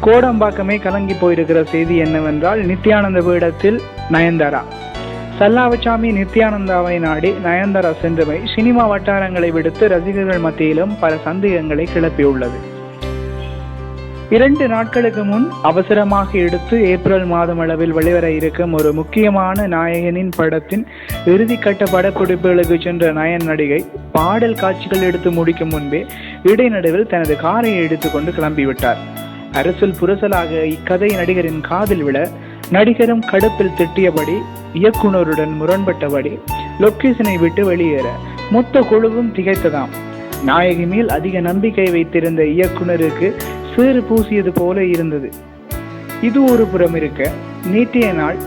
கோடம்பாக்கமே கலங்கி போயிருக்கிற செய்தி என்னவென்றால், நித்யானந்த பீடத்தில் நயன்தாரா. சல்லாவச்சாமி நித்யானந்தாவை நாடி நயன்தாரா சென்றமை சினிமா வட்டாரங்களை விடுத்து ரசிகர்கள் மத்தியிலும் பல சந்தேகங்களை கிளப்பியுள்ளது. 2 நாட்களுக்கு முன் அவசரமாக எடுத்து ஏப்ரல் மாதம் அளவில் வெளிவர இருக்கும் ஒரு முக்கியமான நாயகனின் படத்தின் இறுதிக்கட்ட படப்பிடிப்புகளுக்கு சென்ற நயன் நடிகை பாடல் காட்சிகள் எடுத்து முடிக்கும் முன்பே இடைநடுவில் தனது காரை எடுத்துக்கொண்டு கிளம்பிவிட்டார். அரசில் புரசலாக இக்கதை நடிகரின் காதில் விழ நடிகரும் கடுப்பில் திட்டியபடி இயக்குனருடன் முரண்பட்டபடி லொக்கேஷனை விட்டு வெளியேற மொத்த குழுவும் திகைத்ததாம். நாயகி மேல் அதிக நம்பிக்கை வைத்திருந்த இயக்குனருக்கு சேறு பூசியது போல இருந்தது. இது ஒரு புறம் இருக்க, நேற்றைய நாள்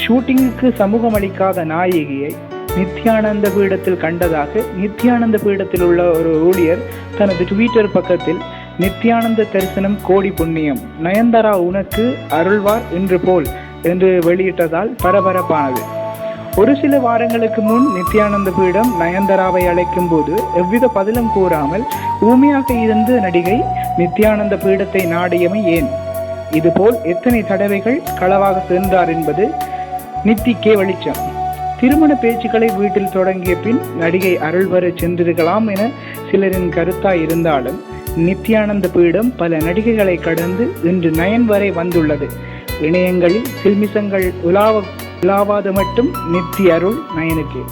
ஷூட்டிங்குக்கு சமூகம் அளிக்காத நாயகியை நித்யானந்த பீடத்தில் கண்டதாக நித்யானந்த பீடத்தில் உள்ள ஒரு ஊழியர் தனது ட்விட்டர் பக்கத்தில் நித்யானந்த தரிசனம் கோடி புண்ணியம், நயன்தாரா உனக்கு அருள்வார் என்று போல் என்று வெளியிட்டதால் பரபரப்பானது. ஒரு சில வாரங்களுக்கு முன் நித்யானந்த பீடம் நயன்தாராவை அழைக்கும் போது எவ்வித பதிலும் கூறாமல் ஊமையாக இருந்த நடிகை நித்யானந்த பீடத்தை நாடியமை ஏன்? இதுபோல் எத்தனை தடவைகள் களவாக சென்றார் என்பது நித்திக்கே வெளிச்சம். திருமண பேச்சுக்களை வீட்டில் தொடங்கிய பின் நடிகை அருள்வர சென்றிருக்கலாம் என சிலரின் கருத்தாய் இருந்தாலும், நித்யானந்த பீடம் பல நடிகைகளை கடந்து இன்று நயன் வரை வந்துள்ளது. இணையங்களில் சில்மிசங்கள் உலாவாது மட்டும் நித்தி அருள் நயனுக்கே.